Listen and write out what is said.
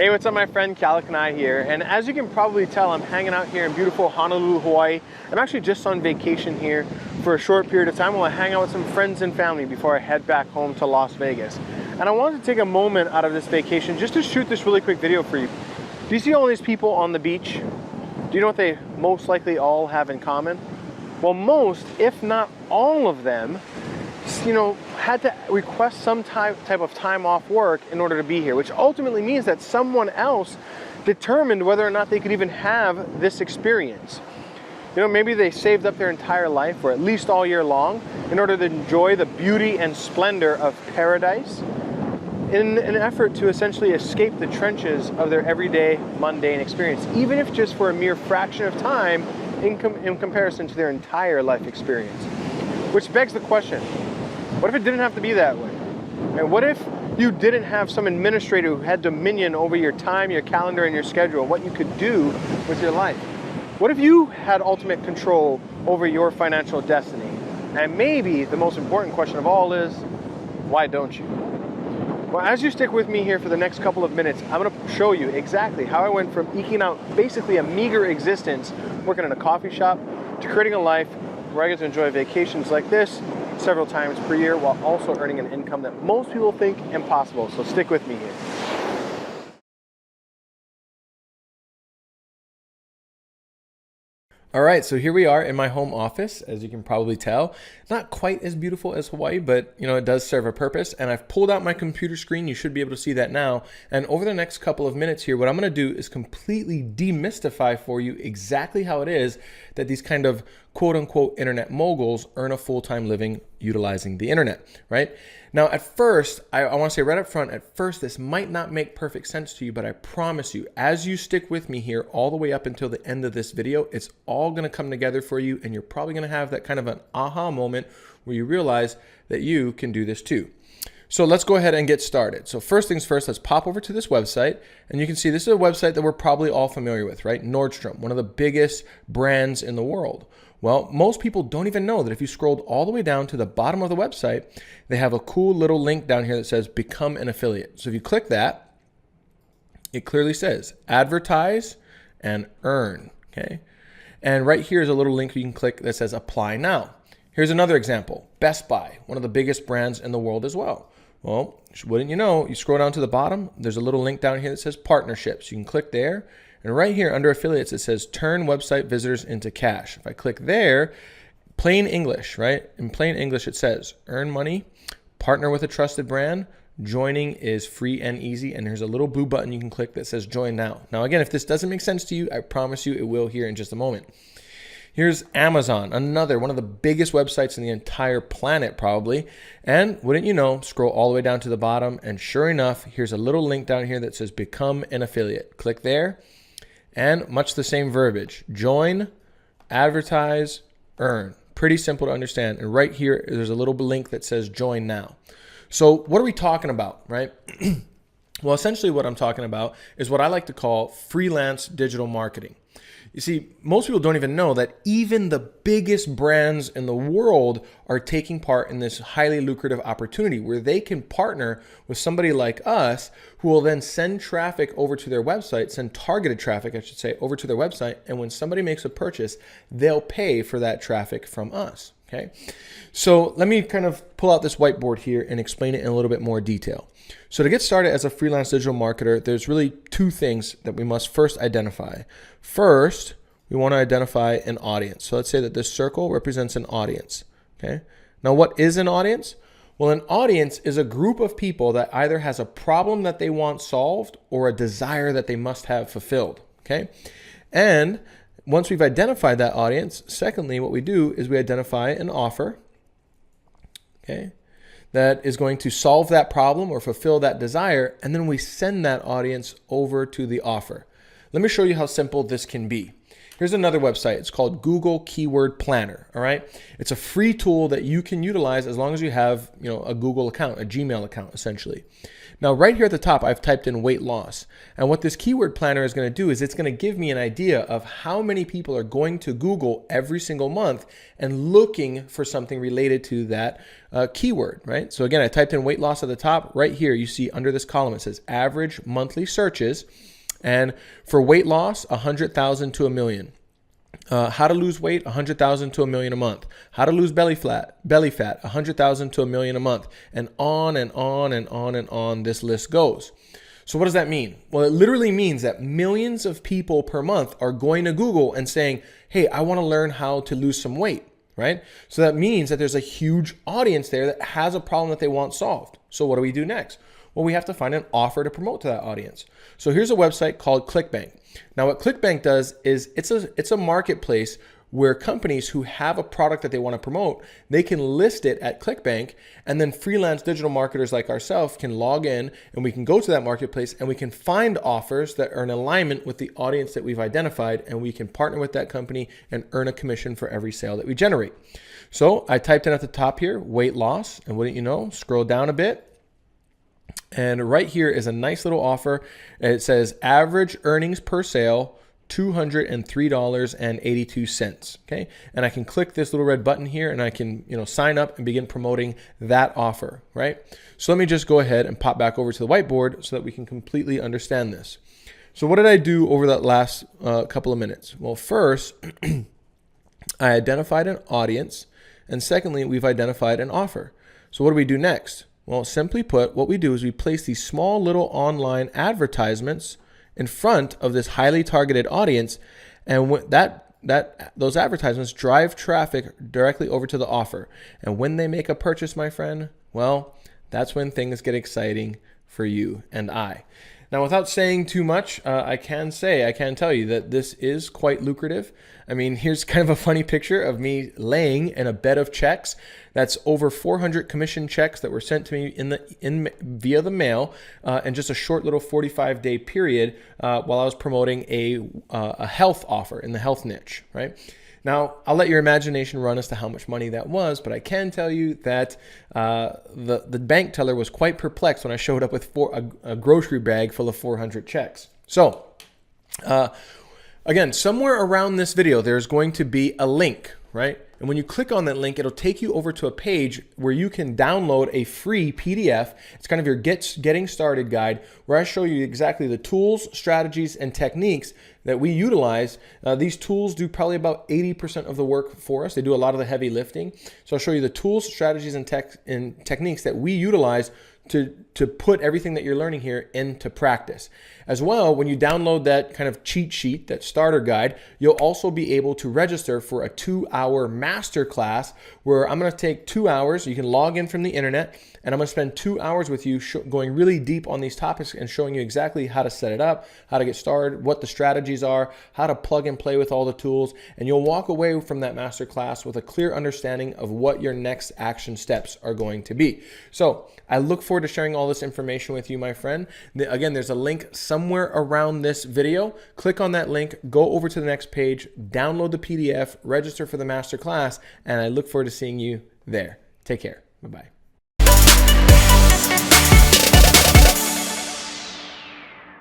Hey, what's up, my friend? Kalakanai here, and as you can probably tell, I'm hanging out here in beautiful Honolulu, Hawaii. I'm actually just on vacation here for a short period of time while I hang out with some friends and family before I head back home to Las Vegas. And I wanted to take a moment out of this vacation just to shoot this really quick video for you. Do you see all these people on the beach? Do you know what they most likely all have in common? Well, most, if not all of them, had to request some type of time off work in order to be here, which ultimately means that someone else determined whether or not they could even have this experience. Maybe they saved up their entire life, or at least all year long, in order to enjoy the beauty and splendor of paradise in an effort to essentially escape the trenches of their everyday mundane experience, even if just for a mere fraction of time in comparison to their entire life experience. Which begs the question, what if it didn't have to be that way? And what if you didn't have some administrator who had dominion over your time, your calendar, and your schedule, what you could do with your life? What if you had ultimate control over your financial destiny? And maybe the most important question of all is, why don't you? Well, as you stick with me here for the next couple of minutes, I'm going to show you exactly how I went from eking out basically a meager existence working in a coffee shop to creating a life where I get to enjoy vacations like this several times per year while also earning an income that most people think impossible. So stick with me here. All right, so here we are in my home office, as you can probably tell. Not quite as beautiful as Hawaii, but it does serve a purpose. And I've pulled out my computer screen. You should be able to see that now. And over the next couple of minutes here, what I'm gonna do is completely demystify for you exactly how it is that these kind of quote unquote internet moguls earn a full-time living utilizing the internet, right? Now, at first, I want to say right up front, at first, this might not make perfect sense to you, but I promise you, as you stick with me here all the way up until the end of this video, it's all going to come together for you, and you're probably going to have that kind of an aha moment where you realize that you can do this too. So let's go ahead and get started. So first things first, let's pop over to this website, and you can see this is a website that we're probably all familiar with, right? Nordstrom, one of the biggest brands in the world. Well, most people don't even know that if you scrolled all the way down to the bottom of the website, they have a cool little link down here that says become an affiliate. So if you click that, it clearly says advertise and earn, okay? And right here is a little link you can click that says apply now. Here's another example, Best Buy, one of the biggest brands in the world as well. Well, wouldn't you know, you scroll down to the bottom, there's a little link down here that says partnerships. You can click there. And right here under affiliates, it says turn website visitors into cash. If I click there, plain English, right? In plain English, it says earn money, partner with a trusted brand, joining is free and easy. And there's a little blue button you can click that says join now. Now, again, if this doesn't make sense to you, I promise you it will here in just a moment. Here's Amazon, another one of the biggest websites in the entire planet probably. And wouldn't you know, scroll all the way down to the bottom. And sure enough, here's a little link down here that says become an affiliate. Click there. And much the same verbiage, join, advertise, earn. Pretty simple to understand. And right here, there's a little link that says join now. So what are we talking about, right? Well, essentially what I'm talking about is what I like to call freelance digital marketing. You see, most people don't even know that even the biggest brands in the world are taking part in this highly lucrative opportunity where they can partner with somebody like us who will then send traffic over to their website, send targeted traffic, I should say, over to their website. And when somebody makes a purchase, they'll pay for that traffic from us. Okay, so let me kind of pull out this whiteboard here and explain it in a little bit more detail. So to get started as a freelance digital marketer, there's really two things that we must first identify. First, we want to identify an audience. So let's say that this circle represents an audience. Okay, now what is an audience? Well, an audience is a group of people that either has a problem that they want solved or a desire that they must have fulfilled. Okay, and once we've identified that audience, secondly, what we do is we identify an offer, okay, that is going to solve that problem or fulfill that desire, and then we send that audience over to the offer. Let me show you how simple this can be. Here's another website. It's called Google Keyword Planner. All right. It's a free tool that you can utilize as long as you have, a Google account, a Gmail account, essentially. Now, right here at the top, I've typed in weight loss. And what this keyword planner is going to do is it's going to give me an idea of how many people are going to Google every single month and looking for something related to that keyword, right? So again, I typed in weight loss at the top. Right here, you see under this column, it says average monthly searches. And for weight loss, 100,000 to 1 million. How to lose weight, 100,000 to 1 million a month. How to lose belly fat, 100,000 to 1 million a month. And on and on and on and on this list goes. So what does that mean? Well, it literally means that millions of people per month are going to Google and saying, hey, I want to learn how to lose some weight, right? So that means that there's a huge audience there that has a problem that they want solved. So what do we do next? Well, we have to find an offer to promote to that audience. So here's a website called ClickBank. Now, what ClickBank does is it's a marketplace where companies who have a product that they want to promote, they can list it at ClickBank, and then freelance digital marketers like ourselves can log in and we can go to that marketplace and we can find offers that are in alignment with the audience that we've identified, and we can partner with that company and earn a commission for every sale that we generate. So I typed in at the top here, weight loss, and wouldn't you know, scroll down a bit. And right here is a nice little offer. It says average earnings per sale, $203.82. Okay. And I can click this little red button here and I can, sign up and begin promoting that offer, right? So let me just go ahead and pop back over to the whiteboard so that we can completely understand this. So what did I do over that last couple of minutes? Well, first, I identified an audience. And secondly, we've identified an offer. So what do we do next? Well, simply put, what we do is we place these small little online advertisements in front of this highly targeted audience, and those advertisements drive traffic directly over to the offer. And when they make a purchase, my friend, well, that's when things get exciting for you and I. Now, without saying too much, I can tell you that this is quite lucrative. I mean, here's kind of a funny picture of me laying in a bed of checks. That's over 400 commission checks that were sent to me via the mail in just a short little 45-day period while I was promoting a health offer in the health niche, right? Now, I'll let your imagination run as to how much money that was, but I can tell you that the bank teller was quite perplexed when I showed up with a grocery bag full of 400 checks. So, again, somewhere around this video, there's going to be a link, right? And when you click on that link, it'll take you over to a page where you can download a free PDF. It's kind of your getting started guide where I show you exactly the tools, strategies, and techniques that we utilize. These tools do probably about 80% of the work for us. They do a lot of the heavy lifting. So I'll show you the tools, strategies, and techniques that we utilize to put everything that you're learning here into practice. As well, when you download that kind of cheat sheet, that starter guide, you'll also be able to register for a 2-hour masterclass where I'm going to take 2 hours. You can log in from the internet, and I'm going to spend 2 hours with you going really deep on these topics and showing you exactly how to set it up, how to get started, what the strategies are, how to plug and play with all the tools. And you'll walk away from that masterclass with a clear understanding of what your next action steps are going to be. So I look forward to sharing all this information with you, my friend. Again, there's a link somewhere around this video. Click on that link, go over to the next page, download the PDF, register for the masterclass, and I look forward to seeing you there. Take care. Bye-bye.